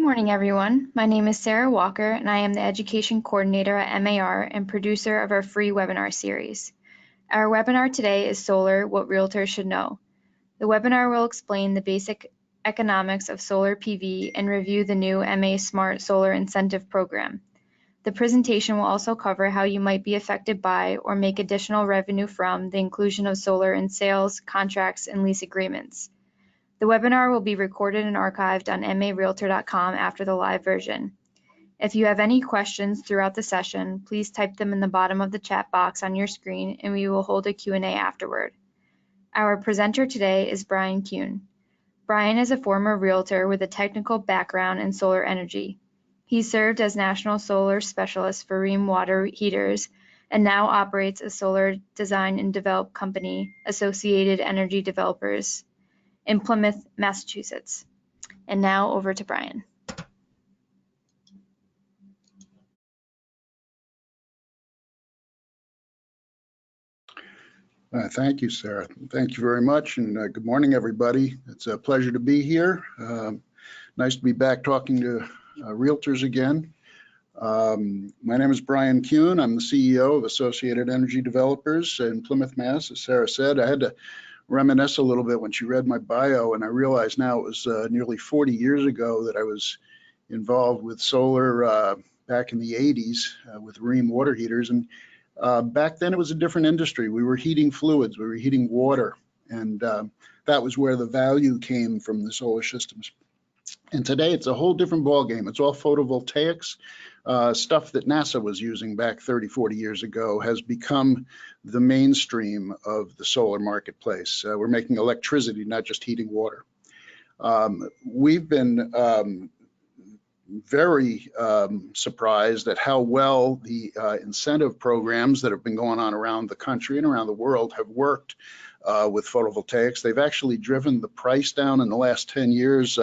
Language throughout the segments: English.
morning, everyone. My name is Sarah Walker, and I am the Education Coordinator at MAR and producer of our free webinar series. Our webinar today is Solar, What Realtors Should Know. The webinar will explain the basic economics of solar PV and review the new MA S.M.A.R.T solar incentive program. The presentation will also cover how you might be affected by or make additional revenue from the inclusion of solar in sales, contracts, and lease agreements. The webinar will be recorded and archived on marealtor.com after the live version. If you have any questions throughout the session, please type them in the bottom of the chat box on your screen and we will hold a Q&A afterward. Our presenter today is Brian Kuhn. Brian is a former realtor with a technical background in solar energy. He served as National Solar Specialist for Rheem Water Heaters and now operates a solar design and develop company, Associated Energy Developers, in Plymouth, Massachusetts. And now over to Brian. Thank you, Sarah. Thank you very much, and good morning, everybody. It's a pleasure to be here. Nice to be back talking to realtors again. My name is Brian Kuhn. I'm the CEO of Associated Energy Developers in Plymouth, Mass. As Sarah said, I had to reminisce a little bit when she read my bio, and I realized now it was nearly 40 years ago that I was involved with solar back in the 80s with Rheem Water Heaters. And back then it was a different industry. We were heating fluids, we were heating water, and that was where the value came from the solar systems. And today it's a whole different ballgame. It's all photovoltaics. Stuff that NASA was using back 30, 40 years ago has become the mainstream of the solar marketplace. We're making electricity, not just heating water. We've been very surprised at how well the incentive programs that have been going on around the country and around the world have worked with photovoltaics. They've actually driven the price down in the last 10 years.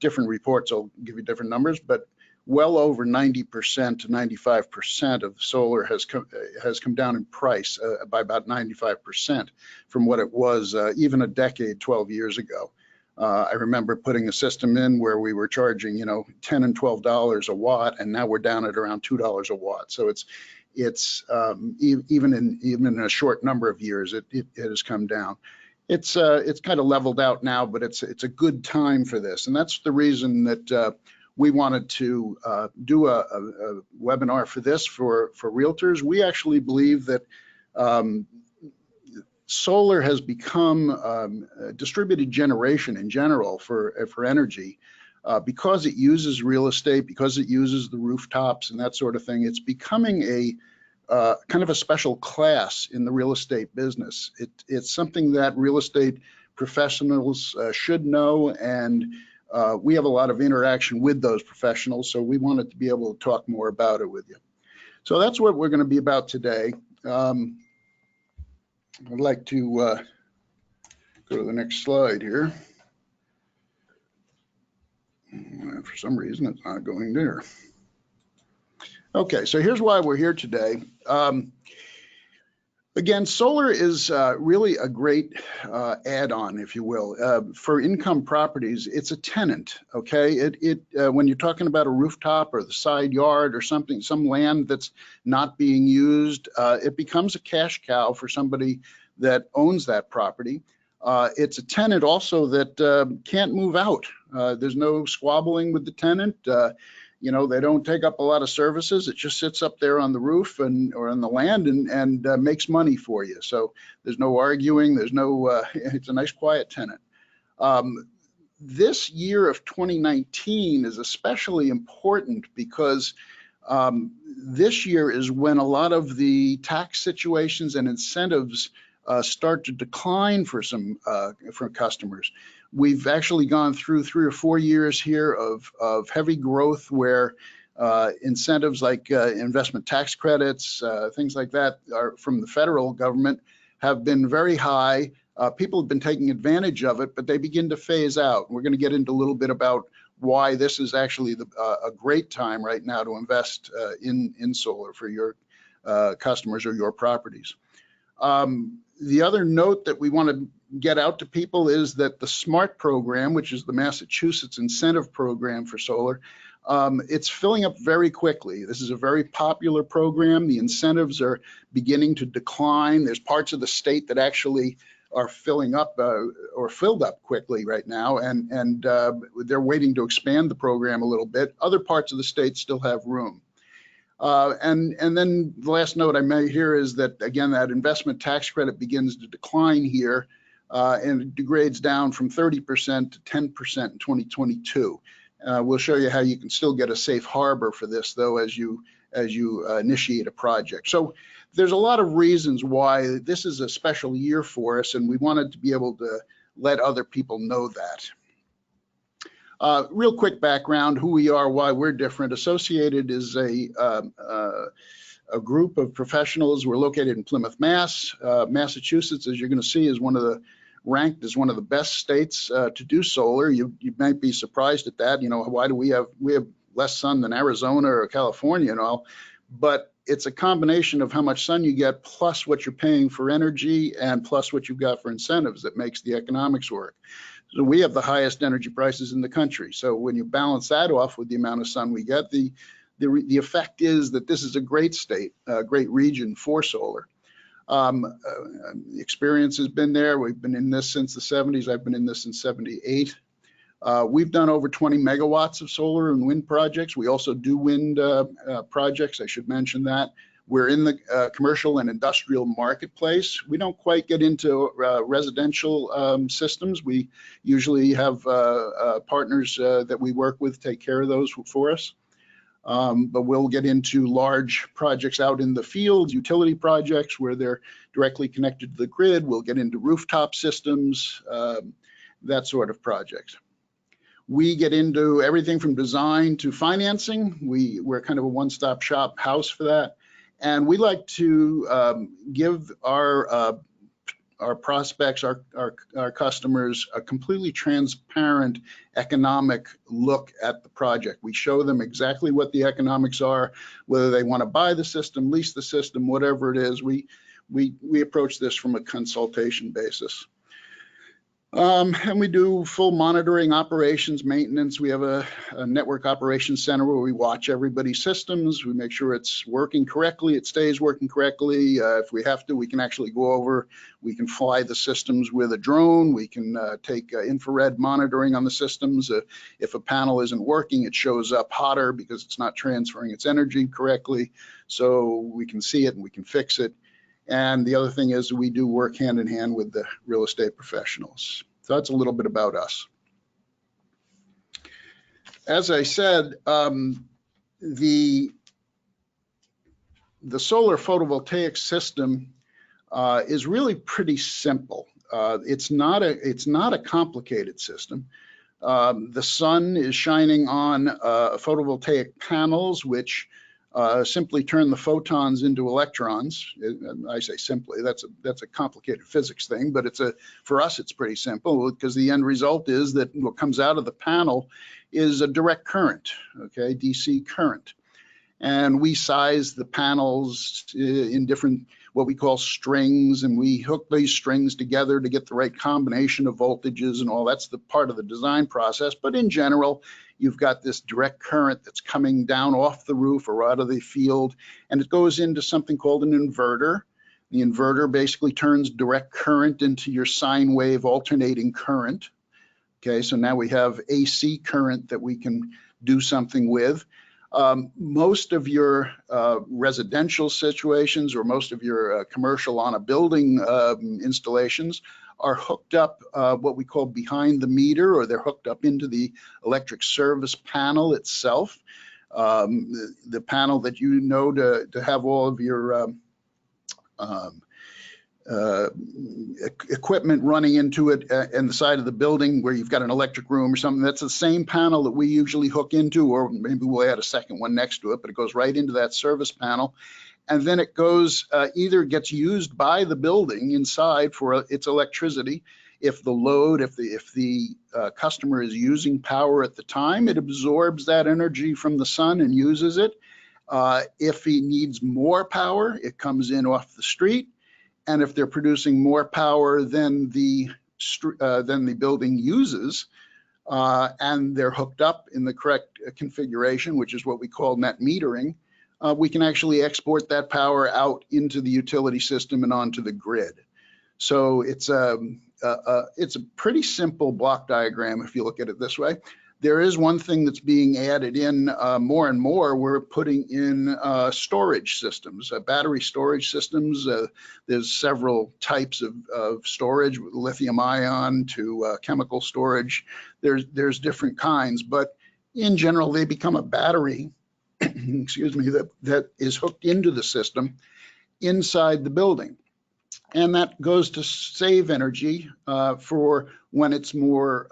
Different reports will give you different numbers, but well over 90% to 95% of solar has come down in price by about 95% from what it was even a decade, 12 years ago. I remember putting a system in where we were charging, $10 and $12 a watt, and now we're down at around $2 a watt. So it's even in a short number of years, it has come down. It's kind of leveled out now, but it's a good time for this, and that's the reason that we wanted to do a webinar for this for realtors. We actually believe that solar has become distributed generation in general for energy because it uses real estate, because it uses the rooftops and that sort of thing. It's becoming a kind of a special class in the real estate business. It's something that real estate professionals should know, and we have a lot of interaction with those professionals, so we wanted to be able to talk more about it with you. So that's what we're going to be about today. I'd like to go to the next slide here. For some reason, it's not going there. Okay, so here's why we're here today. Again, solar is really a great add-on, if you will. For income properties, it's a tenant, okay? When you're talking about a rooftop or the side yard or something, some land that's not being used, it becomes a cash cow for somebody that owns that property. It's a tenant also that can't move out. There's no squabbling with the tenant. They don't take up a lot of services. It just sits up there on the roof or on the land and makes money for you. So there's no arguing. There's no, it's a nice quiet tenant. This year of 2019 is especially important because this year is when a lot of the tax situations and incentives start to decline for some for customers. We've actually gone through 3 or 4 years here of heavy growth where incentives like investment tax credits, things like that from the federal government have been very high. People have been taking advantage of it, but they begin to phase out. We're going to get into a little bit about why this is actually a great time right now to invest in solar for your customers or your properties. The other note that we want to get out to people is that the SMART program, which is the Massachusetts incentive program for solar, it's filling up very quickly. This is a very popular program. The incentives are beginning to decline. There's parts of the state that actually are filling up or filled up quickly right now, and they're waiting to expand the program a little bit. Other parts of the state still have room. And then the last note I made here is that, again, that investment tax credit begins to decline here, and it degrades down from 30% to 10% in 2022. We'll show you how you can still get a safe harbor for this, though, as you initiate a project. So there's a lot of reasons why this is a special year for us, and we wanted to be able to let other people know that. Real quick background, who we are, why we're different. Associated is a group of professionals. We're located in Plymouth, Mass. Massachusetts, as you're going to see, is ranked as one of the best states to do solar. You might be surprised at that. You know, why do we have less sun than Arizona or California and all? But it's a combination of how much sun you get, plus what you're paying for energy, and plus what you've got for incentives that makes the economics work. So we have the highest energy prices in the country. So when you balance that off with the amount of sun we get, the effect is that this is a great state, a great region for solar. Experience has been there. We've been in this since the 70s. I've been in this since 78. We've done over 20 megawatts of solar and wind projects. We also do wind projects. I should mention that. We're in the commercial and industrial marketplace. We don't quite get into residential systems. We usually have partners that we work with take care of those for us. But we'll get into large projects out in the field, utility projects where they're directly connected to the grid. We'll get into rooftop systems, that sort of projects. We get into everything from design to financing. We're kind of a one-stop shop house for that. And we like to give our prospects, our customers, a completely transparent economic look at the project. We show them exactly what the economics are, whether they want to buy the system, lease the system, whatever it is. We approach this from a consultation basis. And we do full monitoring, operations, maintenance. We have a network operations center where we watch everybody's systems. We make sure it's working correctly, it stays working correctly. If we have to, we can actually go over. We can fly the systems with a drone. We can take infrared monitoring on the systems. If a panel isn't working, it shows up hotter because it's not transferring its energy correctly. So we can see it and we can fix it. And the other thing is we do work hand in hand with the real estate professionals. So that's a little bit about us. As I said, the solar photovoltaic system is really pretty simple. It's not a complicated system. The sun is shining on photovoltaic panels, which simply turn the photons into electrons. I say simply, that's a complicated physics thing, but for us it's pretty simple because the end result is that what comes out of the panel is a direct current, okay, DC current. And we size the panels in different, what we call strings, and we hook these strings together to get the right combination of voltages and all. That's the part of the design process. But in general, you've got this direct current that's coming down off the roof or out of the field, and it goes into something called an inverter. The inverter basically turns direct current into your sine wave alternating current. Okay, so now we have AC current that we can do something with. Most of your residential situations or most of your commercial on a building installations are hooked up what we call behind the meter, or they're hooked up into the electric service panel itself. The panel that you know to have all of your equipment running into it in the side of the building where you've got an electric room or something. That's the same panel that we usually hook into, or maybe we'll add a second one next to it, but it goes right into that service panel. And then it goes, either gets used by the building inside for its electricity. If the load, if the customer is using power at the time, it absorbs that energy from the sun and uses it. If he needs more power, it comes in off the street. and if they're producing more power than the building uses, and they're hooked up in the correct configuration, which is what we call net metering, we can actually export that power out into the utility system and onto the grid. So it's a pretty simple block diagram if you look at it this way. There is one thing that's being added in more and more. We're putting in storage systems, battery storage systems. There's several types of storage, lithium ion to chemical storage. There's different kinds, but in general, they become a battery, excuse me, that is hooked into the system inside the building. And that goes to save energy for when it's more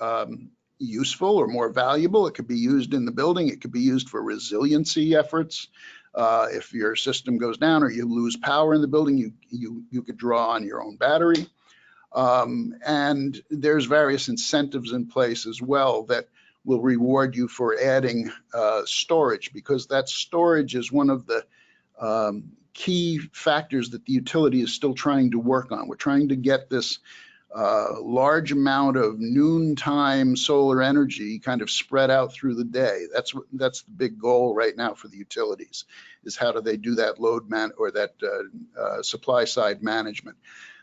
useful or more valuable. It could be used in the building. It could be used for resiliency efforts. If your system goes down or you lose power in the building, you could draw on your own battery. And there's various incentives in place as well that will reward you for adding storage, because that storage is one of the key factors that the utility is still trying to work on. We're trying to get this large amount of noontime solar energy kind of spread out through the day. That's the big goal right now for the utilities, is how do they do that load or that supply side management.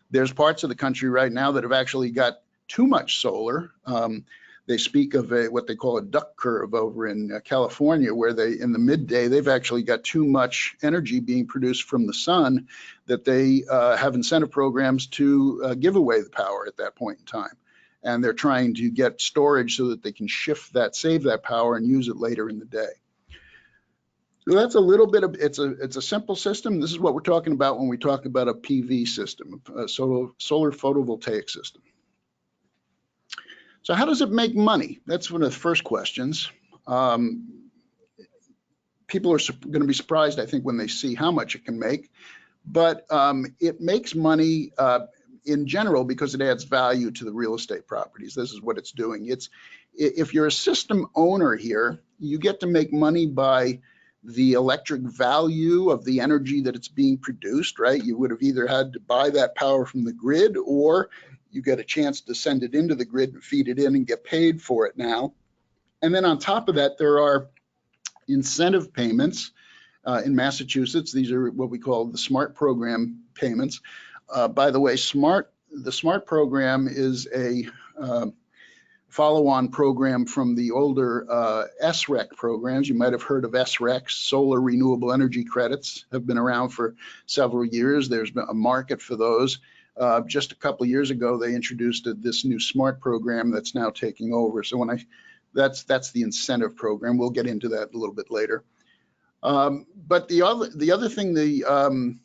There's parts of the country right now that have actually got too much solar. They speak of what they call a duck curve over in California, where in the midday, they've actually got too much energy being produced from the sun that they have incentive programs to give away the power at that point in time. And they're trying to get storage so that they can save that power and use it later in the day. So that's a little bit of, it's a simple system. This is what we're talking about when we talk about a PV system, a solar photovoltaic system. So how does it make money? That's one of the first questions. People are going to be surprised, I think, when they see how much it can make. But it makes money in general because it adds value to the real estate properties. This is what it's doing. If you're a system owner here, you get to make money by the electric value of the energy that it's being produced, right? You would have either had to buy that power from the grid, or you get a chance to send it into the grid and feed it in and get paid for it now. And then on top of that, there are incentive payments in Massachusetts. These are what we call the S.M.A.R.T program payments. By the way, the S.M.A.R.T program is a follow-on program from the older SREC programs. You might have heard of SRECs, solar renewable energy credits, have been around for several years. There's been a market for those. Just a couple of years ago, they introduced this new S.M.A.R.T program that's now taking over. So that's the incentive program. We'll get into that a little bit later. But the other thing the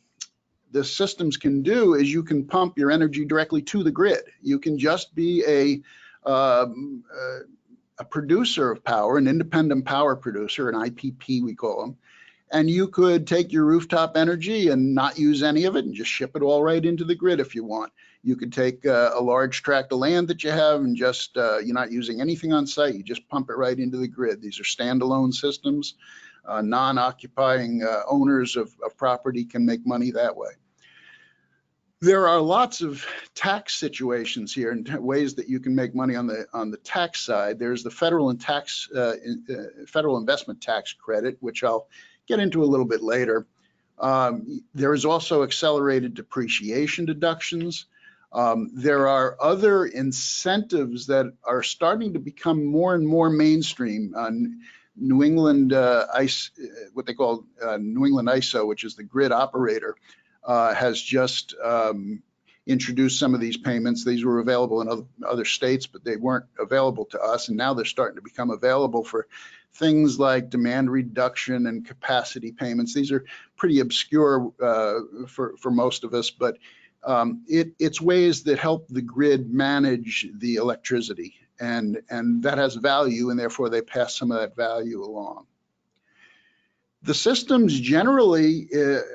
systems can do is you can pump your energy directly to the grid. You can just be a producer of power, an independent power producer, an IPP we call them. And you could take your rooftop energy and not use any of it and just ship it all right into the grid if you want. You could take a large tract of land that you have and just, you're not using anything on site, you just pump it right into the grid. These are standalone systems. Non-occupying owners of property can make money that way. There are lots of tax situations here and ways that you can make money on the tax side. There's the federal investment tax credit, which I'll get into a little bit later. There is also accelerated depreciation deductions. There are other incentives that are starting to become more and more mainstream. New England what they call New England ISO, which is the grid operator, has just introduced some of these payments. These were available in other states, but they weren't available to us. And now they're starting to become available for things like demand reduction and capacity payments. These are pretty obscure for most of us, but it's ways that help the grid manage the electricity, and that has value, and therefore they pass some of that value along. The systems generally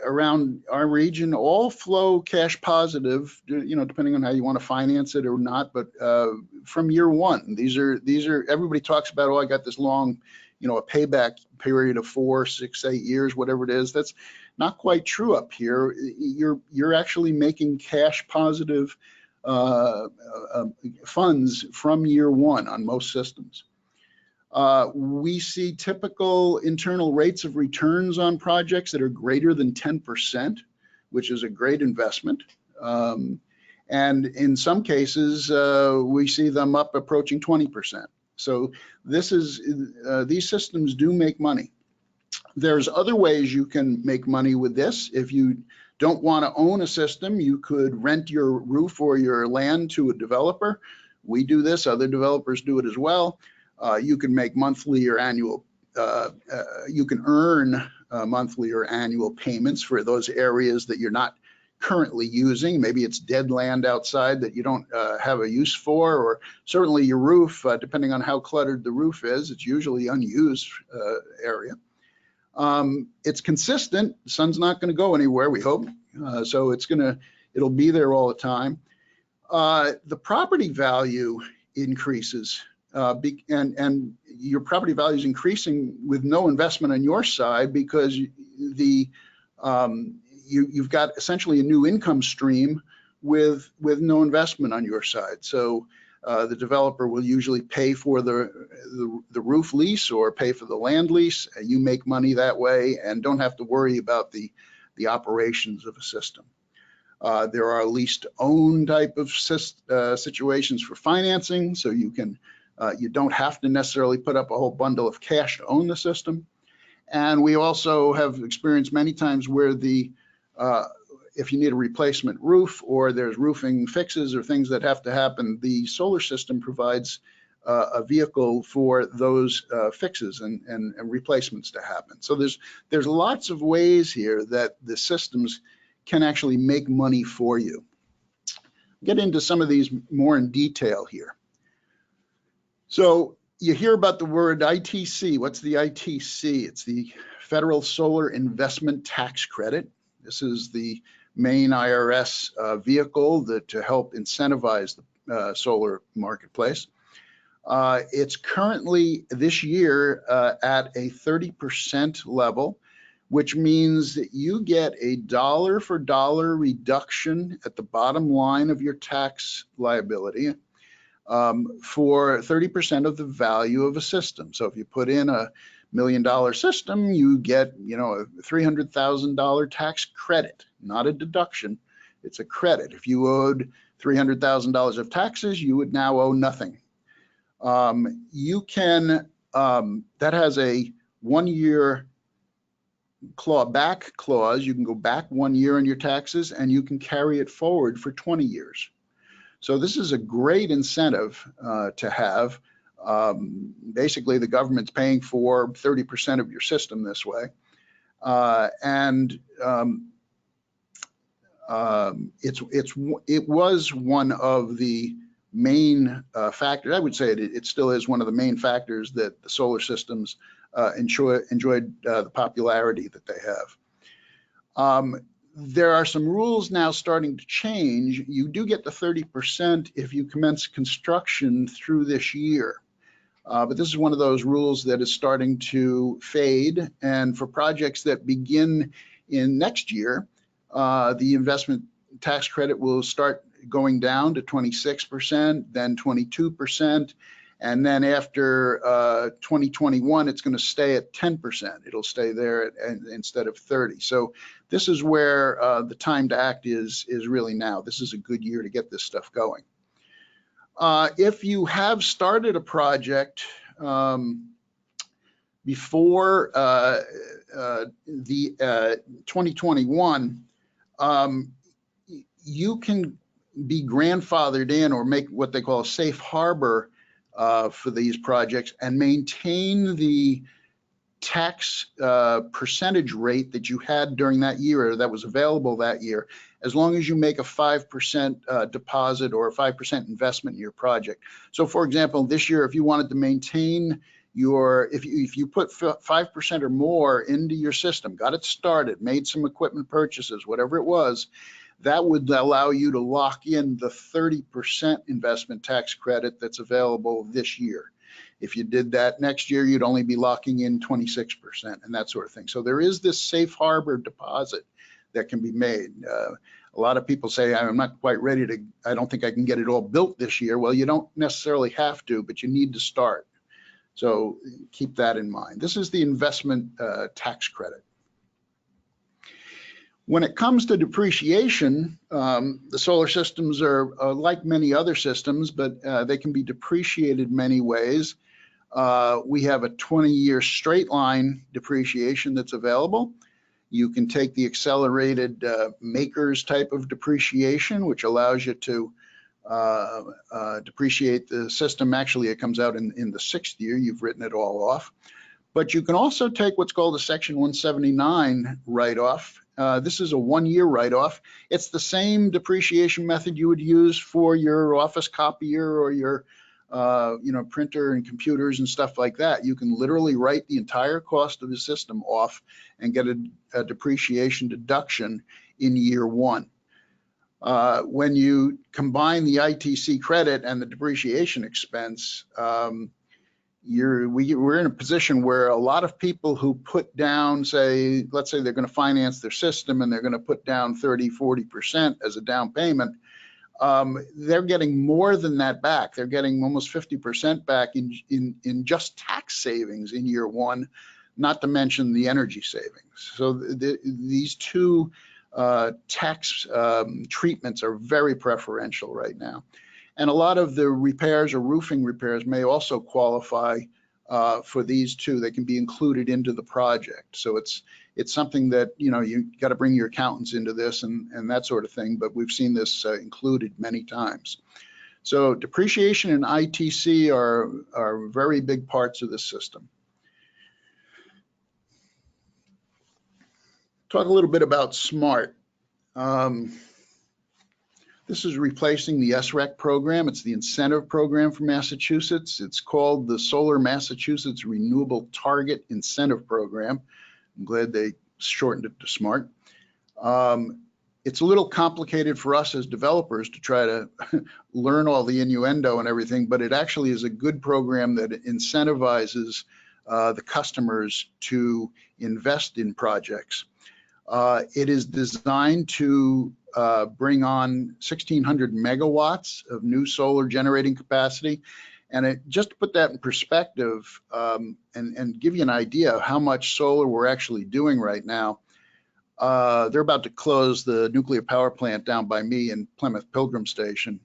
around our region all flow cash positive, depending on how you want to finance it or not, but from year one. These are everybody talks about, oh, I got this long, a payback period of 4, 6, 8 years, whatever it is. not quite true up here. You're actually making cash positive funds from year one on most systems. We see typical internal rates of returns on projects that are greater than 10%, which is a great investment. And in some cases, we see them up approaching 20%. So these systems do make money. There's other ways you can make money with this. If you don't want to own a system, you could rent your roof or your land to a developer. We do this, other developers do it as well. You can make monthly or annual, you can earn monthly or annual payments for those areas that you're not currently using. Maybe it's dead land outside that you don't have a use for, or certainly your roof, depending on how cluttered the roof is, it's usually unused area. It's consistent. The sun's not going to go anywhere, we hope. So it'll be there all the time. The property value increases, and your property value is increasing with no investment on your side, because you've got essentially a new income stream with no investment on your side. So the developer will usually pay for the roof lease or pay for the land lease. You make money that way and don't have to worry about the operations of a system. There are lease to own type of situations for financing, so you don't have to necessarily put up a whole bundle of cash to own the system. And we also have experienced many times where if you need a replacement roof or there's roofing fixes or things that have to happen, the solar system provides a vehicle for those fixes and replacements to happen. So there's lots of ways here that the systems can actually make money for you. Get into some of these more in detail here. So you hear about the word ITC. What's the ITC? It's the Federal Solar Investment Tax Credit. This is the main IRS vehicle to help incentivize the solar marketplace. It's currently this year at a 30% level, which means that you get a dollar for dollar reduction at the bottom line of your tax liability for 30% of the value of a system. So if you put in a $1 million system, you get, a $300,000 tax credit, not a deduction. It's a credit. If you owed $300,000 of taxes, you would now owe nothing. You can, that has a 1-year clawback clause. You can go back 1 year on your taxes and you can carry it forward for 20 years. So this is a great incentive to have. Basically, the government's paying for 30% of your system this way. It was one of the main factors. I would say it still is one of the main factors that the solar systems enjoyed the popularity that they have. There are some rules now starting to change. You do get the 30% if you commence construction through this year. But this is one of those rules that is starting to fade. And for projects that begin in next year, the investment tax credit will start going down to 26%, then 22%. And then after 2021, it's going to stay at 10%. It'll stay there instead of 30. So this is where the time to act is really now. This is a good year to get this stuff going. If you have started a project before the 2021, you can be grandfathered in or make what they call a safe harbor for these projects and maintain the tax percentage rate that you had during that year or that was available that year, as long as you make a 5% deposit or a 5% investment in your project. So for example, this year, if you wanted to maintain your, if you put 5% or more into your system, got it started, made some equipment purchases, whatever it was, that would allow you to lock in the 30% investment tax credit that's available this year. If you did that next year, you'd only be locking in 26% and that sort of thing. So there is this safe harbor deposit that can be made. A lot of people say, I'm not quite ready to, I don't think I can get it all built this year. Well, you don't necessarily have to, but you need to start. So keep that in mind. This is the investment tax credit. When it comes to depreciation, the solar systems are like many other systems, but they can be depreciated many ways. We have a 20-year straight line depreciation that's available. You can take the accelerated makers type of depreciation, which allows you to depreciate the system. Actually, it comes out in the 6th year. You've written it all off. But you can also take what's called a Section 179 write-off. This is a 1-year write-off. It's the same depreciation method you would use for your office copier or your printer and computers and stuff like that. You can literally write the entire cost of the system off and get a depreciation deduction in year 1. When you combine the ITC credit and the depreciation expense, we're in a position where a lot of people who put down, let's say they're going to finance their system and they're going to put down 30–40% as a down payment, they're getting more than that back. They're getting almost 50% back in just tax savings in year 1, not to mention the energy savings. So these two tax treatments are very preferential right now. And a lot of the repairs or roofing repairs may also qualify for these two. They can be included into the project. So it's something that, you got to bring your accountants into this and that sort of thing, but we've seen this included many times. So depreciation and ITC are very big parts of the system. Talk a little bit about S.M.A.R.T. This is replacing the SREC program. It's the incentive program for Massachusetts. It's called the Solar Massachusetts Renewable Target Incentive Program. I'm glad they shortened it to S.M.A.R.T. It's a little complicated for us as developers to try to learn all the innuendo and everything, but it actually is a good program that incentivizes the customers to invest in projects. It is designed to bring on 1,600 megawatts of new solar generating capacity. And just to put that in perspective and give you an idea of how much solar we're actually doing right now, they're about to close the nuclear power plant down by me in Plymouth Pilgrim Station.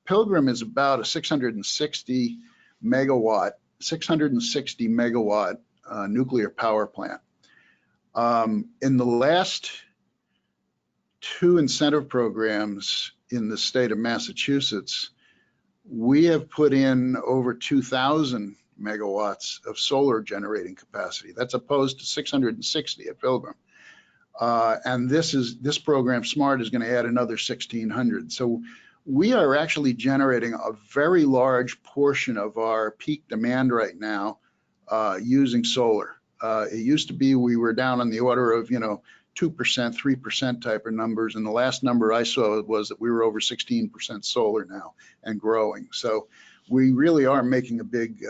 Pilgrim is about a 660 megawatt nuclear power plant. In the last 2 incentive programs in the state of Massachusetts, we have put in over 2,000 megawatts of solar generating capacity. That's opposed to 660 at Pilgrim. And this program, S.M.A.R.T, is going to add another 1,600. So we are actually generating a very large portion of our peak demand right now using solar. It used to be we were down on the order of 2%, 3% type of numbers, and the last number I saw was that we were over 16% solar now and growing. So we really are making a big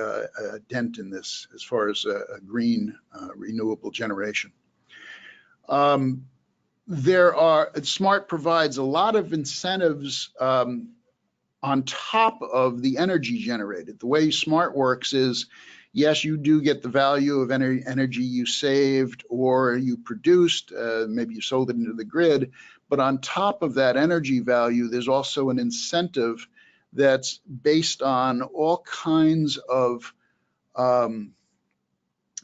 dent in this as far as a green renewable generation. S.M.A.R.T provides a lot of incentives on top of the energy generated. The way S.M.A.R.T works is, yes, you do get the value of energy you saved or you produced, maybe you sold it into the grid, but on top of that energy value, there's also an incentive that's based on all kinds of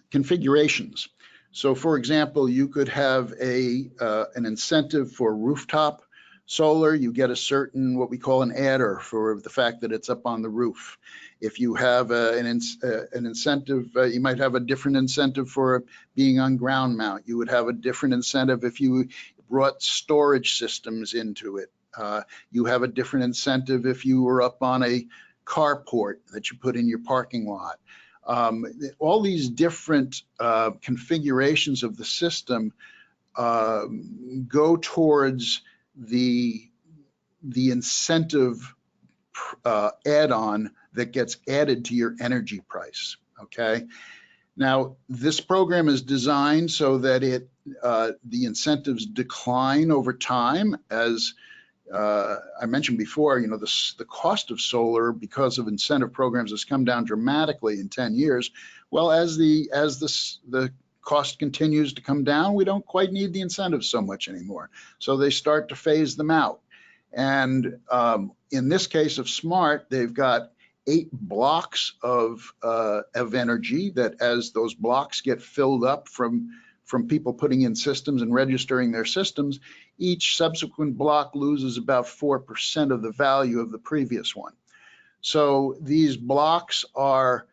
configurations. So for example, you could have an incentive for rooftop solar. You get a certain, what we call an adder for the fact that it's up on the roof. If you have an incentive, you might have a different incentive for being on ground mount. You would have a different incentive if you brought storage systems into it. You have a different incentive if you were up on a carport that you put in your parking lot. All these different configurations of the system go towards the incentive add-on that gets added to your energy price, okay? Now, this program is designed so that the incentives decline over time. As I mentioned before, you know, the cost of solar, because of incentive programs, has come down dramatically in 10 years. Well, as the cost continues to come down, we don't quite need the incentives so much anymore. So they start to phase them out. And in this case of SMART, they've got 8 blocks of energy that, as those blocks get filled up from people putting in systems and registering their systems, each subsequent block loses about 4% of the value of the previous one. So these blocks are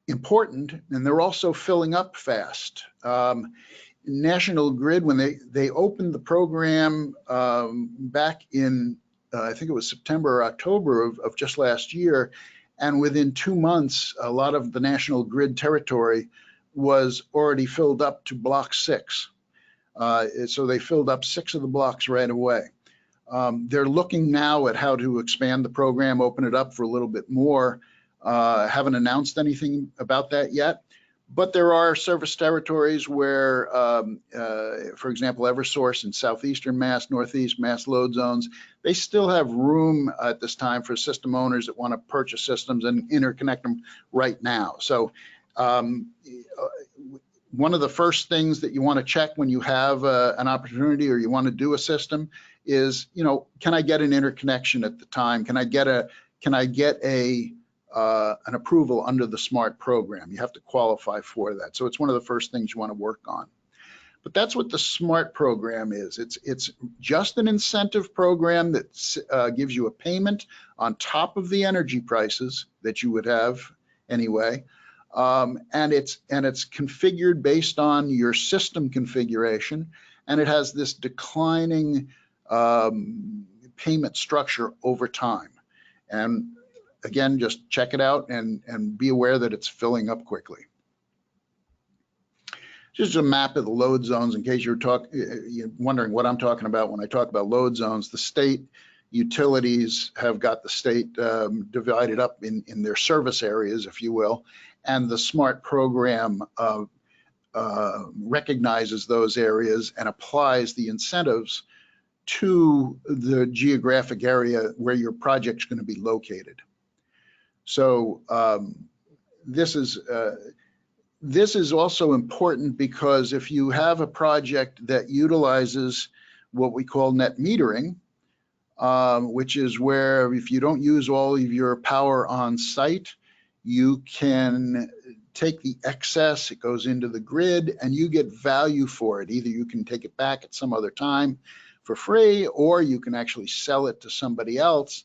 important, and they're also filling up fast. National Grid, when they opened the program back in, I think it was September or October of just last year, and within 2 months, a lot of the National Grid territory was already filled up to block 6. So they filled up 6 of the blocks right away. They're looking now at how to expand the program, open it up for a little bit more. Haven't announced anything about that yet, but there are service territories where, for example, Eversource in southeastern Mass, northeast Mass load zones, they still have room at this time for system owners that want to purchase systems and interconnect them right now. So one of the first things that you want to check when you have an opportunity or you want to do a system is, you know, can I get an interconnection at the time? Can I get an approval under the SMART program? You have to qualify for that. So it's one of the first things you want to work on. But that's what the SMART program is. It's just an incentive program that gives you a payment on top of the energy prices that you would have anyway. And it's configured based on your system configuration, and it has this declining payment structure over time. And again, just check it out and be aware that it's filling up quickly. Just a map of the load zones in case you're wondering what I'm talking about when I talk about load zones. The state utilities have got the state divided up in their service areas, if you will, and the SMART program recognizes those areas and applies the incentives to the geographic area where your project's going to be located. So this is also important because if you have a project that utilizes what we call net metering, which is where if you don't use all of your power on site, you can take the excess, it goes into the grid, and you get value for it. Either you can take it back at some other time for free, or you can actually sell it to somebody else.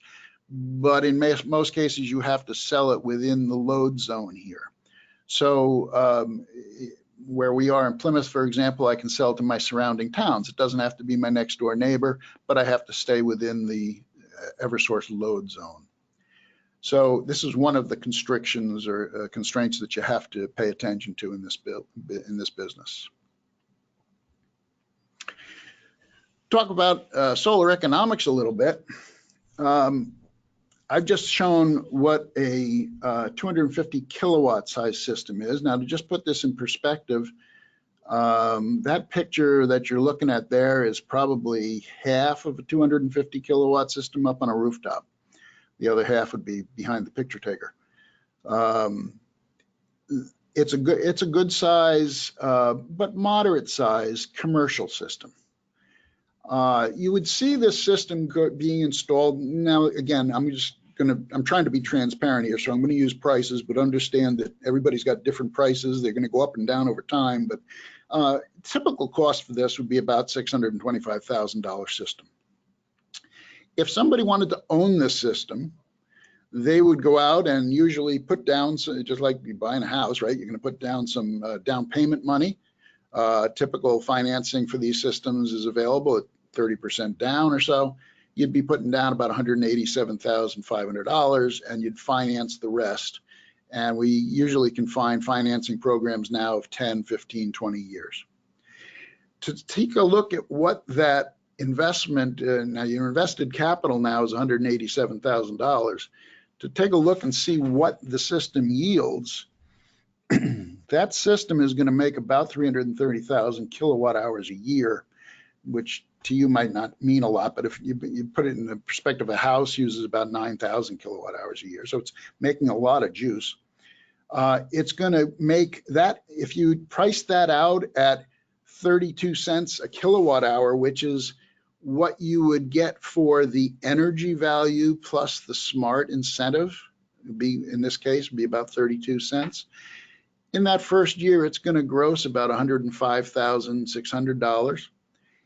But in most cases, you have to sell it within the load zone here. So where we are in Plymouth, for example, I can sell it to my surrounding towns. It doesn't have to be my next door neighbor, but I have to stay within the Eversource load zone. So this is one of the constrictions or constraints that you have to pay attention to in this business. Talk about solar economics a little bit. I've just shown what a 250 kilowatt size system is. Now, to just put this in perspective, that picture that you're looking at there is probably half of a 250 kilowatt system up on a rooftop. The other half would be behind the picture taker. It's a good size, but moderate size commercial system. You would see this system being installed. Now, again, I'm trying to be transparent here, so I'm going to use prices, but understand that everybody's got different prices. They're going to go up and down over time, but typical cost for this would be about $625,000 system. If somebody wanted to own this system, they would go out and usually put down, just like you buying a house, right? You're going to put down some down payment money. Typical financing for these systems is available at 30% down or so. You'd be putting down about $187,500 and you'd finance the rest. And we usually can find financing programs now of 10, 15, 20 years. To take a look at what that investment, now your invested capital now is $187,000. to take a look and see what the system yields, that system is going to make about 330,000 kilowatt hours a year, which to you might not mean a lot, but if you put it in the perspective, a house uses about 9,000 kilowatt hours a year. So it's making a lot of juice. It's going to make that, if you price that out at 32 cents a kilowatt hour, which is what you would get for the energy value plus the SMART incentive, in this case, be about 32 cents. In that first year, it's going to gross about $105,600.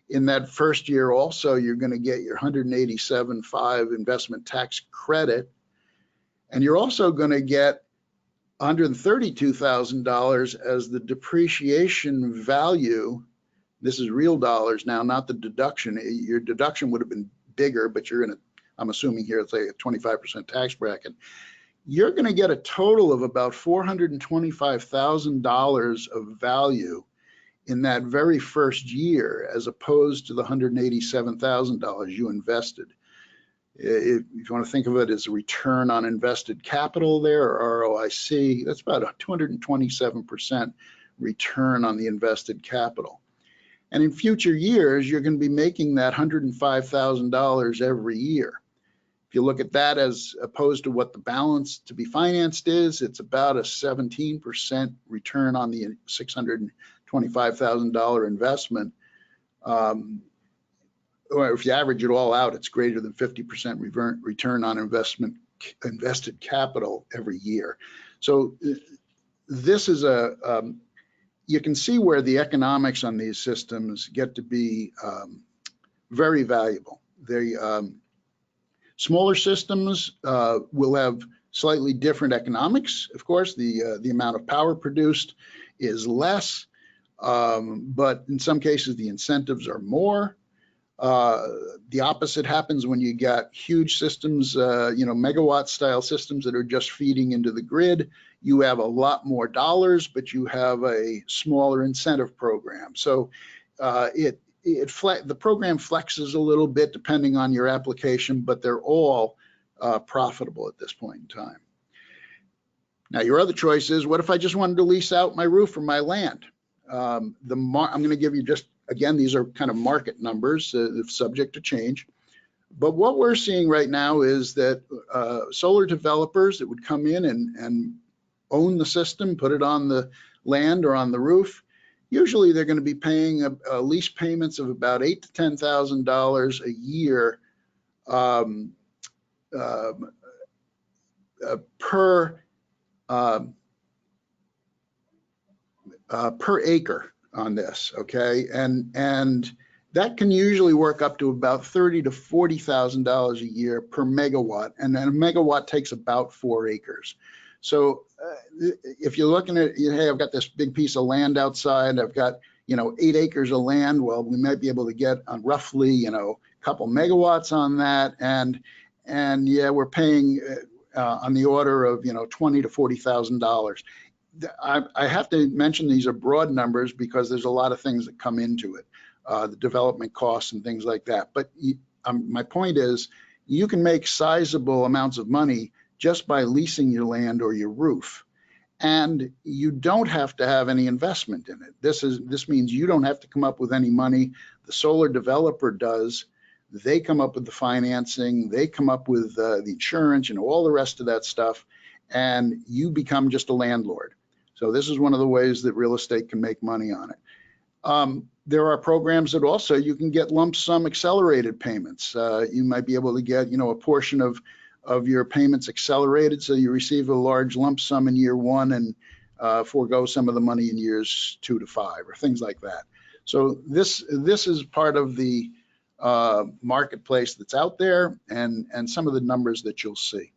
In that first year also, you're going to get your $187,500 investment tax credit. And you're also going to get $132,000 as the depreciation value. This is real dollars now, not the deduction. Your deduction would have been bigger, but you're in a, I'm assuming here it's a 25% tax bracket. You're going to get a total of about $425,000 of value in that very first year, as opposed to the $187,000 you invested. If you want to think of it as a return on invested capital there, or ROIC, that's about a 227% return on the invested capital. And in future years, you're going to be making that $105,000 every year. If you look at that as opposed to what the balance to be financed is, it's about a 17% return on the $625,000 investment. Or if you average it all out, it's greater than 50% return on invested capital every year. So this is you can see where the economics on these systems get to be very valuable. They smaller systems will have slightly different economics. Of course, the amount of power produced is less, but in some cases the incentives are more. The opposite happens when you got huge systems, megawatt style systems that are just feeding into the grid. You have a lot more dollars, but you have a smaller incentive program. So the program flexes a little bit depending on your application, but they're all profitable at this point in time. Now, your other choice is, what if I just wanted to lease out my roof or my land? I'm going to give you just, again, these are kind of market numbers, subject to change. But what we're seeing right now is that solar developers that would come in and own the system, put it on the land or on the roof, usually they're going to be paying lease payments of about $8,000 to $10,000 a year per acre on this, okay? And that can usually work up to about $30,000 to $40,000 a year per megawatt, and then a megawatt takes about 4 acres. So if you're looking at, hey, I've got this big piece of land outside, I've got 8 acres of land, well, we might be able to get roughly a couple megawatts on that, and yeah, we're paying on the order of $20,000 to $40,000. I have to mention these are broad numbers because there's a lot of things that come into it, the development costs and things like that. But my point is, you can make sizable amounts of money just by leasing your land or your roof, and you don't have to have any investment in it. This means you don't have to come up with any money. The solar developer does. They come up with the financing. They come up with the insurance, all the rest of that stuff, and you become just a landlord. So this is one of the ways that real estate can make money on it. There are programs that also you can get lump sum accelerated payments. You might be able to get a portion of your payments accelerated, so you receive a large lump sum in year 1 and forego some of the money in years 2 to 5 or things like that. So this is part of the marketplace that's out there, and some of the numbers that you'll see.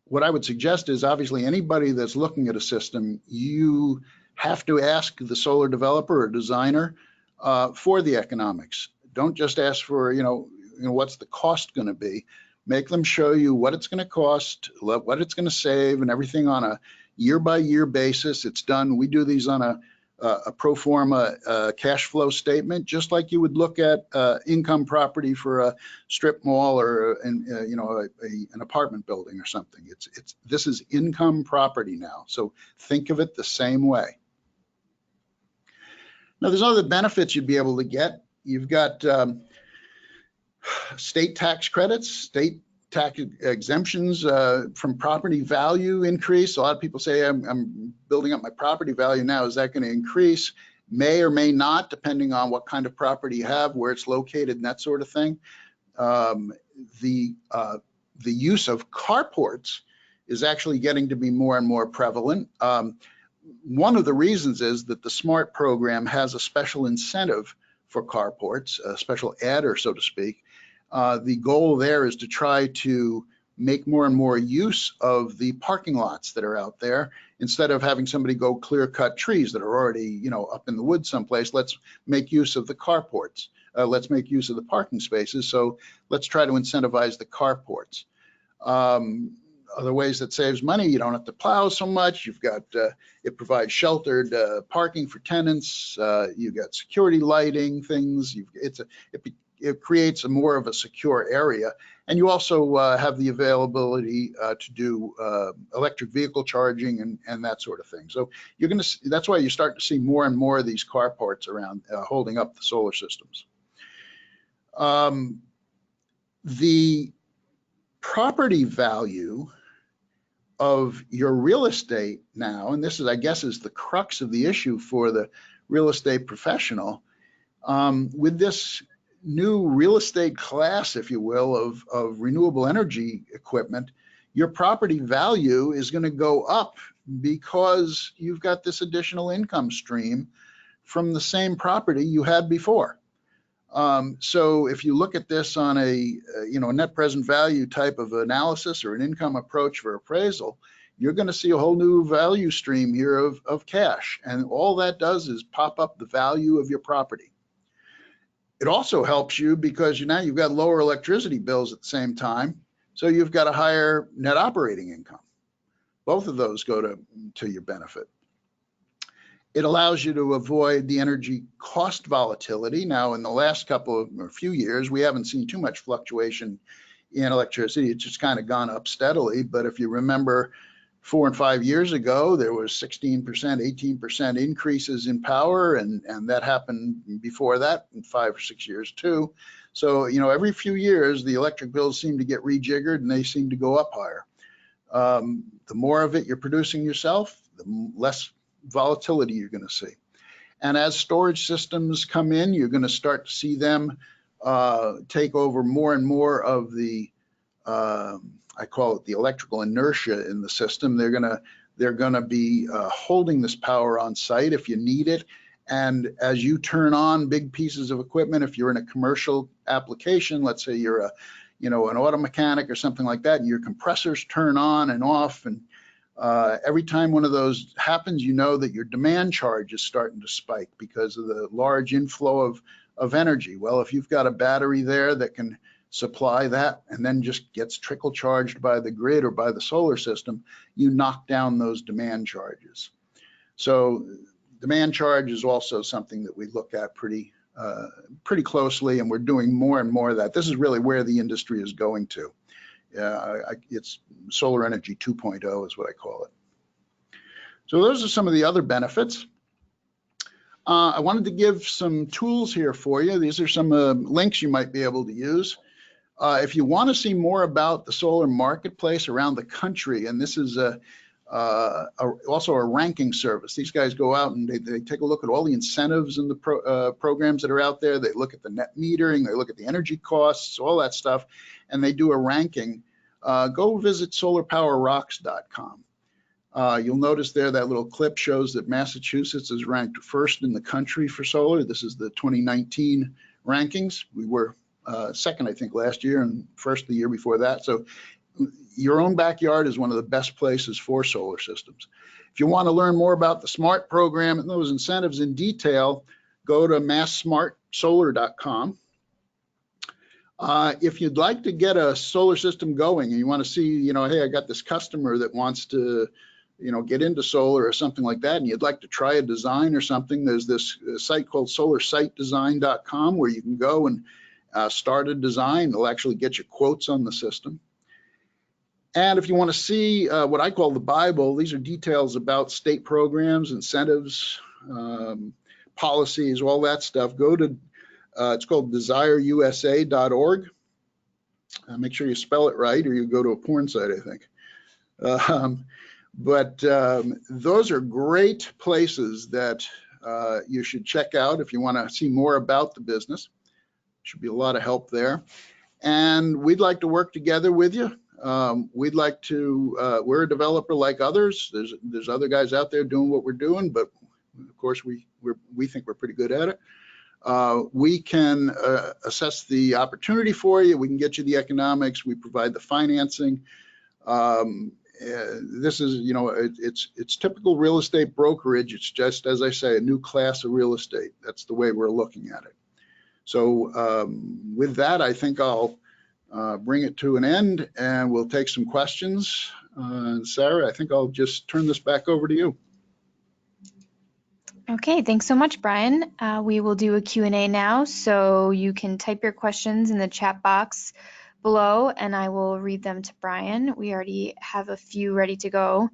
What I would suggest is, obviously, anybody that's looking at a system, you have to ask the solar developer or designer for the economics. Don't just ask for, what's the cost going to be. Make them show you what it's going to cost, what it's going to save, and everything on a year-by-year basis. It's done. We do these on a a pro forma cash flow statement, just like you would look at income property for a strip mall or an apartment building or something. This is income property now, so think of it the same way. Now, there's other benefits you'd be able to get. You've got state tax credits, state tax exemptions from property value increase. A lot of people say, I'm building up my property value now. Is that going to increase? May or may not, depending on what kind of property you have, where it's located, and that sort of thing. The use of carports is actually getting to be more and more prevalent. One of the reasons is that the SMART program has a special incentive for carports, a special adder, so to speak. The goal there is to try to make more and more use of the parking lots that are out there. Instead of having somebody go clear cut trees that are already, up in the woods someplace, let's make use of the carports. Let's make use of the parking spaces. So let's try to incentivize the carports. Other ways that saves money, you don't have to plow so much. You've got, it provides sheltered parking for tenants. You've got security lighting things. It creates more of a secure area. And you also have the availability to do electric vehicle charging and that sort of thing. So that's why you start to see more and more of these carports around holding up the solar systems. The property value of your real estate now, and this is, I guess, is the crux of the issue for the real estate professional, with this new real estate class, if you will, of renewable energy equipment, your property value is going to go up because you've got this additional income stream from the same property you had before. So if you look at this on a net present value type of analysis or an income approach for appraisal, you're going to see a whole new value stream here of cash. And all that does is pop up the value of your property. It also helps you because now you've got lower electricity bills at the same time. So you've got a higher net operating income. Both of those go to your benefit. It allows you to avoid the energy cost volatility. Now, in the last few years, we haven't seen too much fluctuation in electricity. It's just kind of gone up steadily. But if you remember 4 and 5 years ago, there was 16%, 18% increases in power, and that happened before that in 5 or 6 years too. So, every few years, the electric bills seem to get rejiggered and they seem to go up higher. The more of it you're producing yourself, the less volatility you're going to see. And as storage systems come in, you're going to start to see them take over more and more of the I call it the electrical inertia in the system. They're going to be holding this power on site if you need it. And as you turn on big pieces of equipment, if you're in a commercial application, let's say you're an auto mechanic or something like that, and your compressors turn on and off, and every time one of those happens, you know that your demand charge is starting to spike because of the large inflow of energy. Well, if you've got a battery there that can supply that and then just gets trickle charged by the grid or by the solar system, you knock down those demand charges. So demand charge is also something that we look at pretty closely, and we're doing more and more of that. This is really where the industry is going to. It's solar energy 2.0 is what I call it. So those are some of the other benefits. I wanted to give some tools here for you. These are some links you might be able to use. If you want to see more about the solar marketplace around the country, and this is also a ranking service. These guys go out and they take a look at all the incentives and the programs that are out there. They look at the net metering, they look at the energy costs, all that stuff, and they do a ranking. Go visit solarpowerrocks.com. You'll notice there that little clip shows that Massachusetts is ranked first in the country for solar. This is the 2019 rankings. We were second, I think, last year, and first the year before that. So your own backyard is one of the best places for solar systems. If you want to learn more about the SMART program and those incentives in detail, go to massmartsolar.com. If you'd like to get a solar system going and you want to see, hey, I got this customer that wants to get into solar or something like that, and you'd like to try a design or something, there's this site called solarsitedesign.com where you can go and start a design. They'll actually get you quotes on the system. And if you want to see what I call the Bible, these are details about state programs, incentives, policies, all that stuff. Go to, it's called desireusa.org. Make sure you spell it right, or you go to a porn site, I think. But those are great places that you should check out if you want to see more about the business. Should be a lot of help there. And we'd like to work together with you. We'd like to, we're a developer like others. There's other guys out there doing what we're doing, but of course we think we're pretty good at it. We can assess the opportunity for you. We can get you the economics. We provide the financing. This is, it's typical real estate brokerage. It's just, as I say, a new class of real estate. That's the way we're looking at it. So with that, I think I'll bring it to an end, and we'll take some questions. Sarah, I think I'll just turn this back over to you. Okay, thanks so much, Brian. We will do a Q&A now, so you can type your questions in the chat box below, and I will read them to Brian. We already have a few ready to go.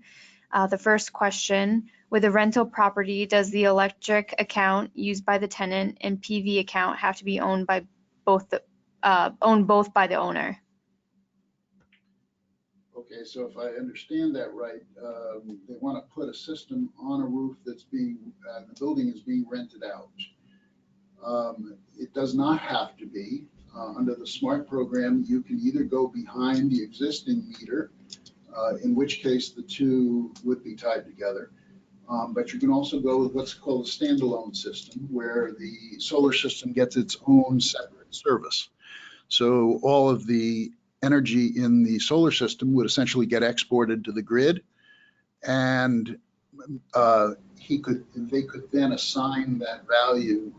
The first question, with a rental property, does the electric account used by the tenant and PV account have to be owned by both by the owner? Okay, so if I understand that right, they want to put a system on a roof that's being, the building is being rented out. It does not have to be. Under the SMART program, you can either go behind the existing meter, in which case the two would be tied together. But you can also go with what's called a standalone system, where the solar system gets its own separate service. So all of the energy in the solar system would essentially get exported to the grid, and they could then assign that value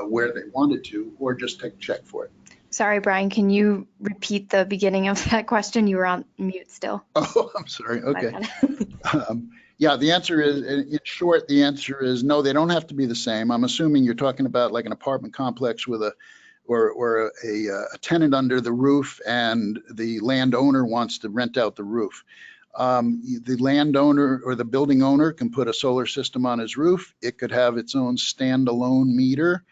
where they wanted to, or just take a check for it. Sorry, Brian, can you repeat the beginning of that question? You were on mute still. Oh, I'm sorry. Okay. Yeah, the answer is, in short, the answer is no, they don't have to be the same. I'm assuming you're talking about like an apartment complex with a tenant under the roof, and the landowner wants to rent out the roof. The landowner or the building owner can put a solar system on his roof. It could have its own standalone meter,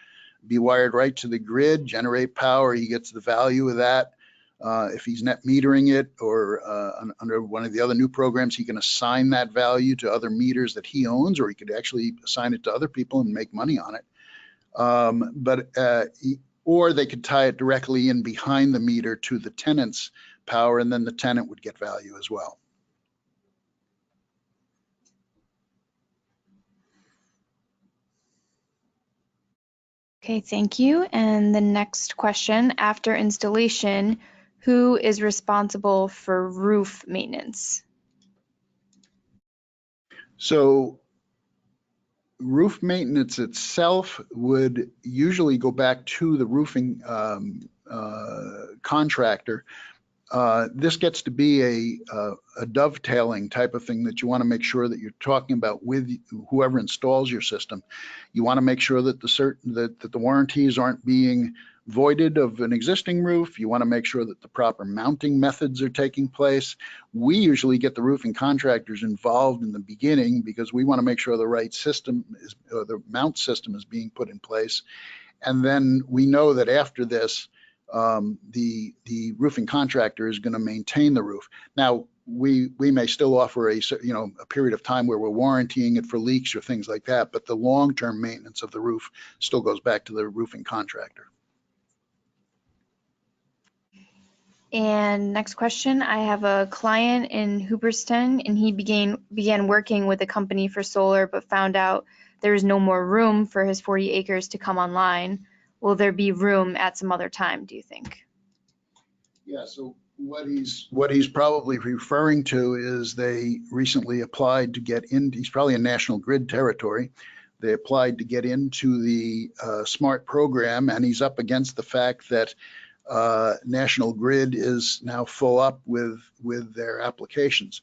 be wired right to the grid, generate power. He gets the value of that. If he's net metering it, or under one of the other new programs, he can assign that value to other meters that he owns, or he could actually assign it to other people and make money on it. Or they could tie it directly in behind the meter to the tenant's power, and then the tenant would get value as well. Okay, thank you. And the next question, after installation, who is responsible for roof maintenance? So roof maintenance itself would usually go back to the roofing contractor. This gets to be a dovetailing type of thing that you want to make sure that you're talking about with whoever installs your system. You want to make sure that the warranties aren't being voided of an existing roof. You want to make sure that the proper mounting methods are taking place. We usually get the roofing contractors involved in the beginning because we want to make sure the right system is, or the mount system is being put in place. And then we know that after this, the roofing contractor is going to maintain the roof. Now, we may still offer a period of time where we're warrantying it for leaks or things like that, but the long-term maintenance of the roof still goes back to the roofing contractor. And next question, I have a client in Hooperstown, and he began working with a company for solar, but found out there is no more room for his 40 acres to come online. Will there be room at some other time, do you think? Yeah, so what he's probably referring to is they recently applied to get in, he's probably in National Grid territory. They applied to get into the SMART program, and he's up against the fact that National Grid is now full up with their applications.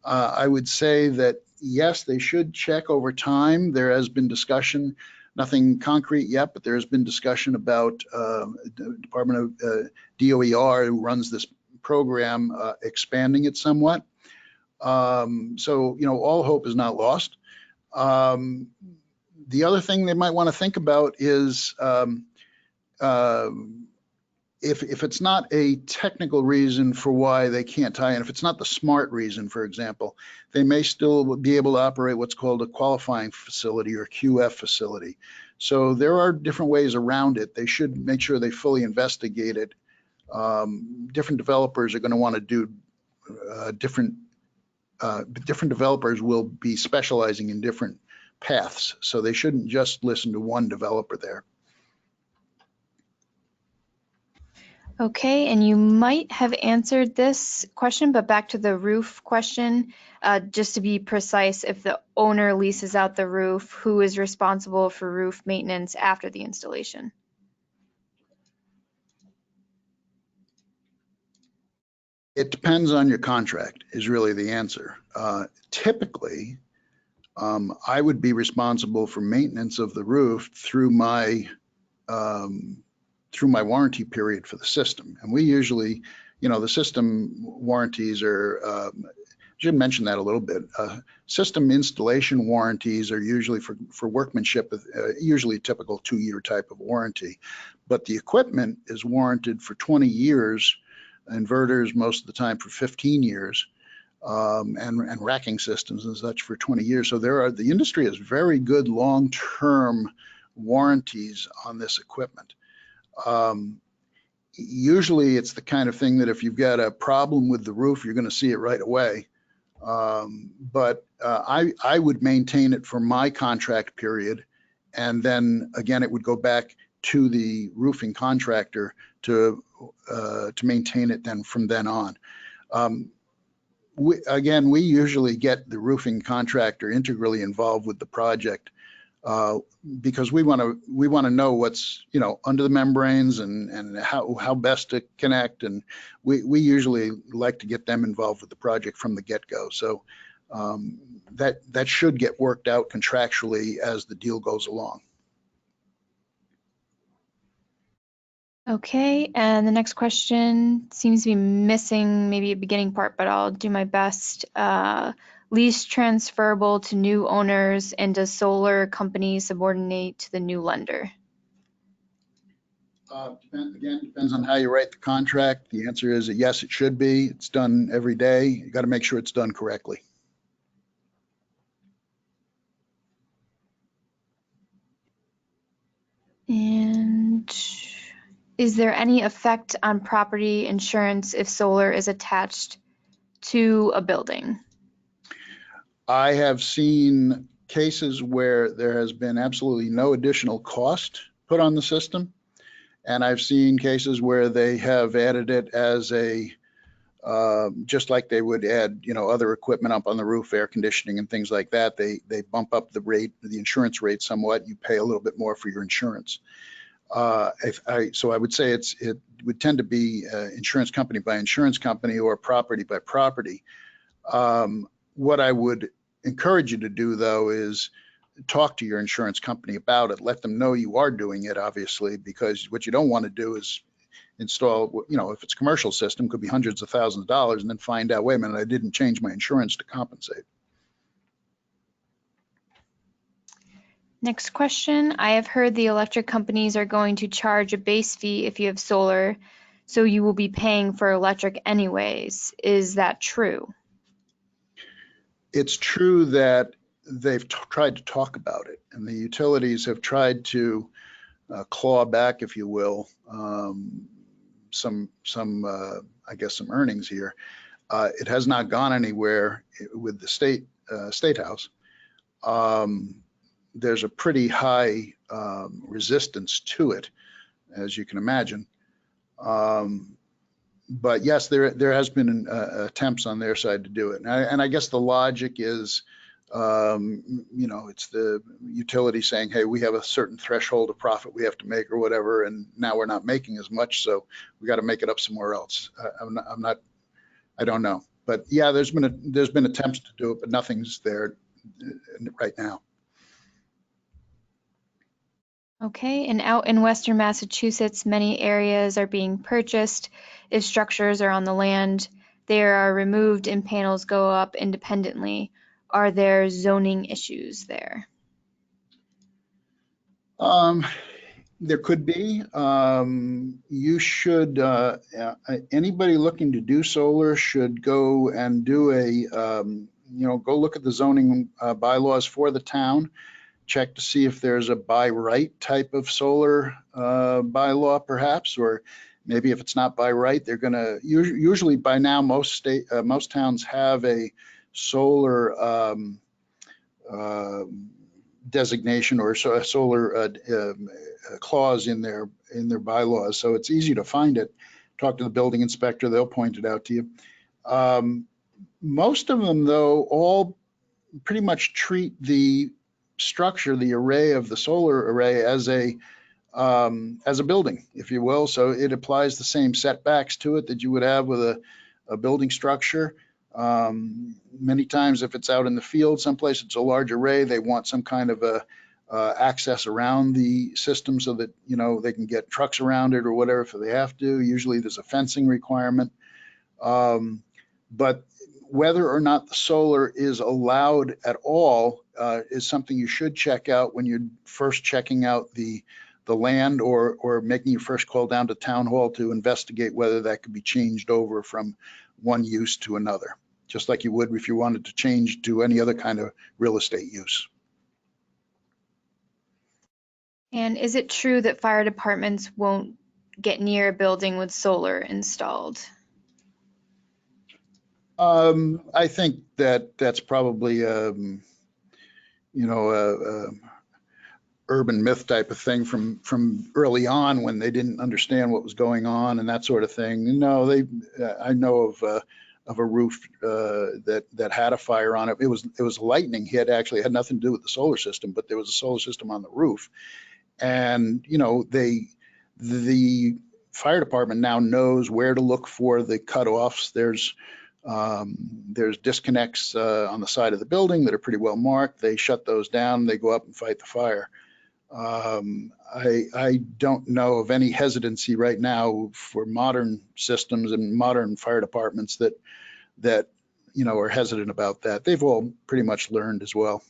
I would say that yes, they should check over time. There has been discussion, nothing concrete yet, but there has been discussion about the Department of DOER, who runs this program, expanding it somewhat. So, you know, all hope is not lost. The other thing they might want to think about is if it's not a technical reason for why they can't tie in, if it's not the SMART reason, for example, they may still be able to operate what's called a qualifying facility or QF facility. So there are different ways around it. They should make sure they fully investigate it. Different developers are going to want to do different developers will be specializing in different paths. So they shouldn't just listen to one developer there. Okay, and you might have answered this question, but back to the roof question, just to be precise, if the owner leases out the roof, who is responsible for roof maintenance after the installation? It depends on your contract is really the answer. Typically, I would be responsible for maintenance of the roof through my warranty period for the system. And we usually, you know, the system warranties are, should mention that a little bit. System installation warranties are usually for workmanship, usually typical 2-year type of warranty. But the equipment is warranted for 20 years, inverters most of the time for 15 years, and racking systems and such for 20 years. So the industry has very good long-term warranties on this equipment. Usually it's the kind of thing that if you've got a problem with the roof, you're going to see it right away. But I would maintain it for my contract period. And then again, it would go back to the roofing contractor to maintain it then from then on. We usually get the roofing contractor integrally involved with the project because we want to know what's, you know, under the membranes and how best to connect, and we usually like to get them involved with the project from the get-go. So that should get worked out contractually as the deal goes along. Okay, and the next question seems to be missing maybe a beginning part, but I'll do my best. Lease transferable to new owners, and does solar company subordinate to the new lender? Again, depends on how you write the contract. The answer is that yes, it should be. It's done every day. You got to make sure it's done correctly. And is there any effect on property insurance if solar is attached to a building? I have seen cases where there has been absolutely no additional cost put on the system. And I've seen cases where they have added it as a, just like they would add, you know, other equipment up on the roof, air conditioning and things like that. They bump up the rate, the insurance rate somewhat. You pay a little bit more for your insurance. So I would say it would tend to be insurance company by insurance company or property by property. What I would encourage you to do, though, is talk to your insurance company about it. Let them know you are doing it, obviously, because what you don't want to do is install, you know, if it's a commercial system, could be hundreds of thousands of dollars, and then find out, wait a minute, I didn't change my insurance to compensate. Next question. I have heard the electric companies are going to charge a base fee if you have solar, so you will be paying for electric anyways. Is that true? It's true that they've tried to talk about it, and the utilities have tried to claw back, if you will, some I guess some earnings here. It has not gone anywhere with the state house. There's a pretty high resistance to it, as you can imagine. But yes, there has been attempts on their side to do it. And I guess the logic is You know, it's the utility saying, hey, we have a certain threshold of profit we have to make or whatever, and now we're not making as much, so we got to make it up somewhere else. I don't know. But yeah, there's been attempts to do it, but nothing's there right now. Okay, and out in Western Massachusetts, many areas are being purchased. If structures are on the land, they are removed and panels go up independently. Are there zoning issues there? There could be. You should, anybody looking to do solar should go and do go look at the zoning bylaws for the town, check to see if there's a by right type of solar bylaw perhaps, or maybe if it's not by right, they're gonna, usually by now, most towns have a solar designation or a solar clause in their bylaws, so it's easy to find it. Talk to the building inspector; they'll point it out to you. Most of them, though, all pretty much treat the structure, the array of the solar array, as a building, if you will. So it applies the same setbacks to it that you would have with a building structure. Many times, if it's out in the field someplace, it's a large array, they want some kind of a access around the system so that, you know, they can get trucks around it or whatever if they have to. Usually there's a fencing requirement. But whether or not the solar is allowed at all is something you should check out when you're first checking out the land, or making your first call down to town hall to investigate whether that could be changed over from one use to another, just like you would if you wanted to change to any other kind of real estate use. And is it true that fire departments won't get near a building with solar installed? I think that's probably you know, a urban myth type of thing from early on, when they didn't understand what was going on and that sort of thing. No, I know of a roof that had a fire on it. It was a lightning hit. Actually, it had nothing to do with the solar system, but there was a solar system on the roof, and you know, the fire department now knows where to look for the cutoffs. There's disconnects on the side of the building that are pretty well marked. They shut those down. They go up and fight the fire. I don't know of any hesitancy right now for modern systems and modern fire departments that you know, are hesitant about that. They've all pretty much learned as well.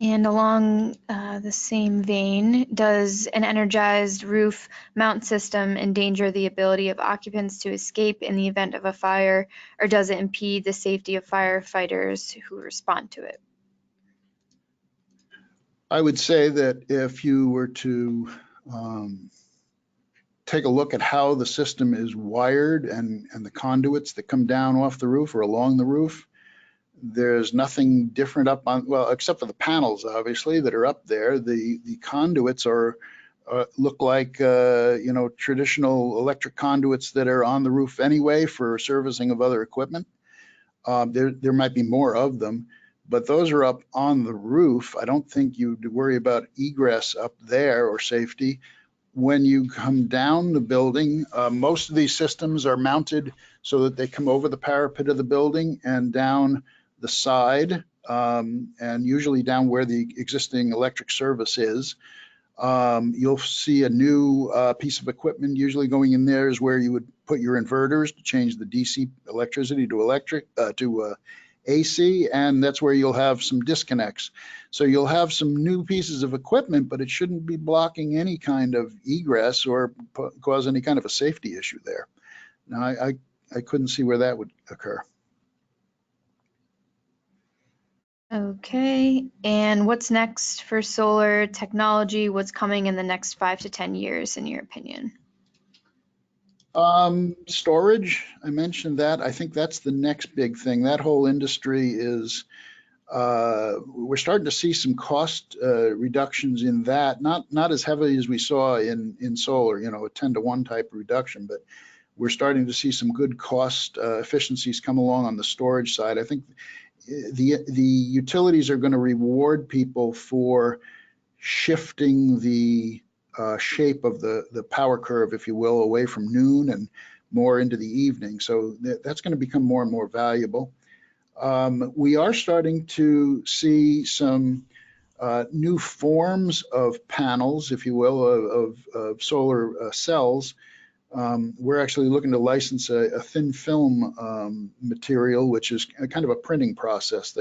And along the same vein, does an energized roof mount system endanger the ability of occupants to escape in the event of a fire, or does it impede the safety of firefighters who respond to it? I would say that if you were to take a look at how the system is wired and the conduits that come down off the roof or along the roof, there's nothing different up on, well, except for the panels, obviously, that are up there. The conduits are look like you know, traditional electric conduits that are on the roof anyway for servicing of other equipment. There might be more of them, but those are up on the roof. I don't think you'd worry about egress up there or safety. When you come down the building, most of these systems are mounted so that they come over the parapet of the building and down the side, and usually down where the existing electric service is. You'll see a new piece of equipment usually going in there is where you would put your inverters to change the DC electricity to electric to AC, and that's where you'll have some disconnects. So you'll have some new pieces of equipment, but it shouldn't be blocking any kind of egress or cause any kind of a safety issue there. Now, I couldn't see where that would occur. Okay, and what's next for solar technology? What's coming in the next 5 to 10 years, in your opinion? Storage, I mentioned that. I think that's the next big thing. That whole industry is, we're starting to see some cost reductions in that, not as heavily as we saw in solar, you know, a 10-to-1 type of reduction, but we're starting to see some good cost efficiencies come along on the storage side. I think the utilities are going to reward people for shifting the shape of the power curve, if you will, away from noon and more into the evening. So that's going to become more and more valuable. We are starting to see some new forms of panels, if you will, of solar cells. We're actually looking to license a thin film material, which is kind of a printing process.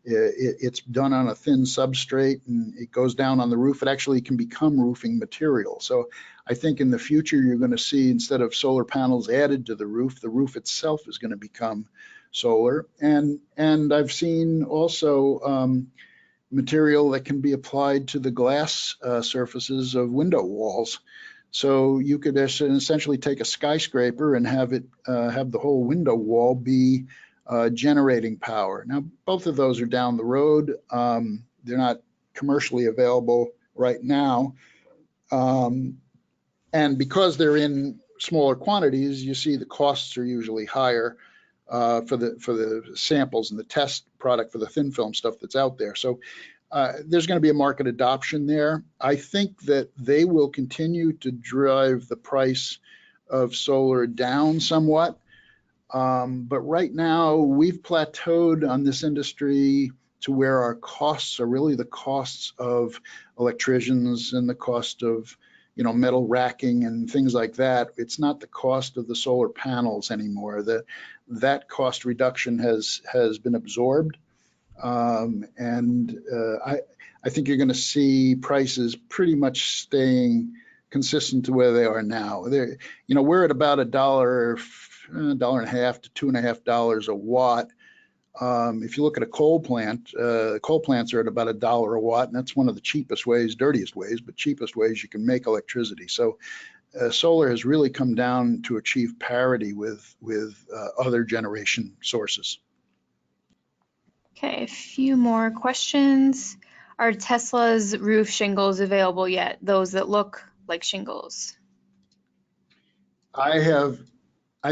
It's done on a thin substrate and it goes down on the roof. It actually can become roofing material. So I think in the future, you're going to see, instead of solar panels added to the roof itself is going to become solar. And I've seen also material that can be applied to the glass surfaces of window walls. So you could essentially take a skyscraper and have it have the whole window wall be generating power. Now, both of those are down the road. They're not commercially available right now. And because they're in smaller quantities, you see the costs are usually higher for the samples and the test product for the thin film stuff that's out there. So there's going to be a market adoption there. I think that they will continue to drive the price of solar down somewhat. But right now, we've plateaued on this industry to where our costs are really the costs of electricians and the cost of, metal racking and things like that. It's not the cost of the solar panels anymore. That cost reduction has been absorbed. I think you're going to see prices pretty much staying consistent to where they are now. We're at about $1.50 to $2.50 a watt. If you look at a coal plant, coal plants are at about $1 a watt, and that's one of the cheapest ways, dirtiest ways, but cheapest ways you can make electricity. So solar has really come down to achieve parity with other generation sources. Okay, a few more questions. Are Tesla's roof shingles available yet? Those that look like shingles? I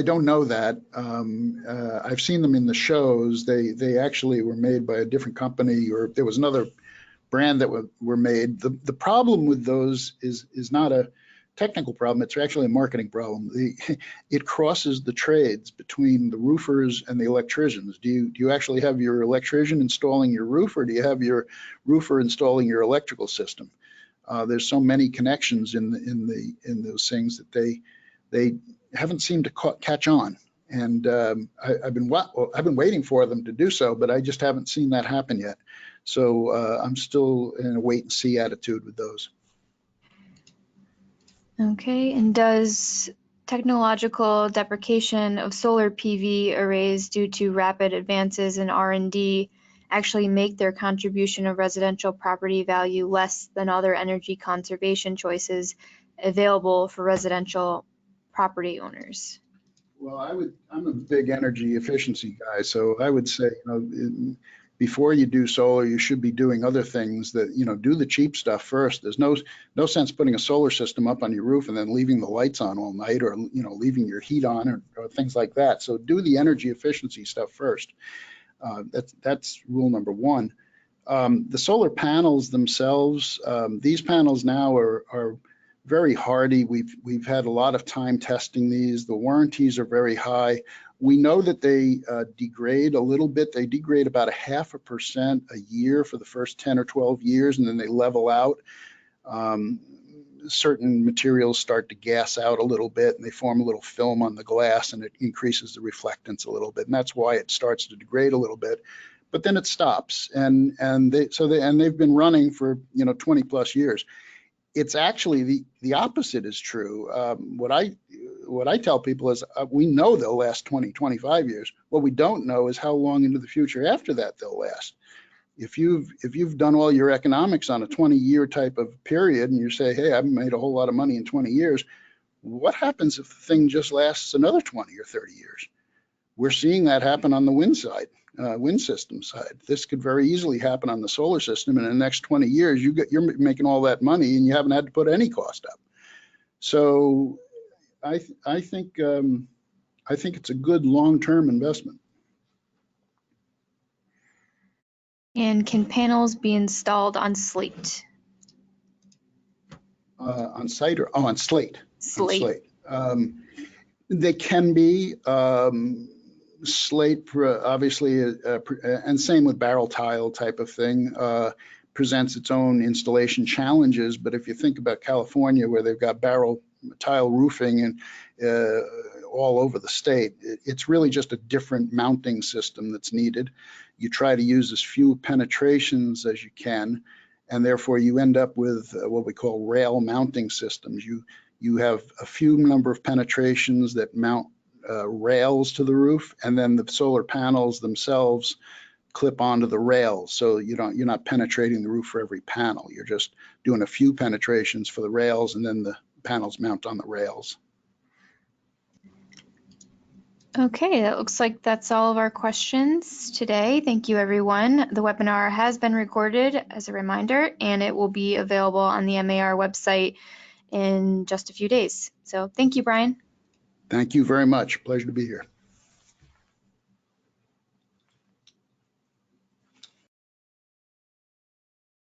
don't know that. I've seen them in the shows. They actually were made by a different company, or there was another brand that were made. The problem with those is not a technical problem. It's actually a marketing problem. It crosses the trades between the roofers and the electricians. Do you actually have your electrician installing your roof, or do you have your roofer installing your electrical system? There's so many connections in those things that they haven't seemed to catch on. And I've been waiting for them to do so, but I just haven't seen that happen yet. So I'm still in a wait and see attitude with those. Okay, and does technological deprecation of solar PV arrays due to rapid advances in R&D actually make their contribution of residential property value less than other energy conservation choices available for residential property owners? Well, I'm a big energy efficiency guy, so I would say, before you do solar, you should be doing other things that, do the cheap stuff first. There's no sense putting a solar system up on your roof and then leaving the lights on all night, or, leaving your heat on, or things like that. So do the energy efficiency stuff first. That's rule number one. The solar panels themselves, these panels now are very hardy. We've had a lot of time testing these. The warranties are very high. We know that they degrade a little bit. They degrade about 0.5% a year for the first 10 or 12 years, and then they level out. Certain materials start to gas out a little bit, and they form a little film on the glass, and it increases the reflectance a little bit, and that's why it starts to degrade a little bit. But then it stops, and they've been running for 20 plus years. It's actually the opposite is true. What I tell people is we know they'll last 20, 25 years. What we don't know is how long into the future after that they'll last. If you've done all your economics on a 20-year type of period, and you say, hey, I've made a whole lot of money in 20 years, what happens if the thing just lasts another 20 or 30 years? We're seeing that happen on the wind side. Wind system side. This could very easily happen on the solar system, and in the next 20 years, you're making all that money and you haven't had to put any cost up. So I think it's a good long-term investment. And can panels be installed on slate? On site or, oh, on slate? On Slate. slate. They can be. Slate, obviously, and same with barrel tile type of thing, presents its own installation challenges. But if you think about California, where they've got barrel tile roofing and all over the state, it's really just a different mounting system that's needed. You try to use as few penetrations as you can, and therefore you end up with what we call rail mounting systems. You have a few number of penetrations that mount rails to the roof, and then the solar panels themselves clip onto the rails. So you're not penetrating the roof for every panel. You're just doing a few penetrations for the rails, and then the panels mount on the rails. Okay, that looks like that's all of our questions today. Thank you, everyone. The webinar has been recorded as a reminder, and it will be available on the MAR website in just a few days. So thank you, Brian. Thank you very much. Pleasure to be here.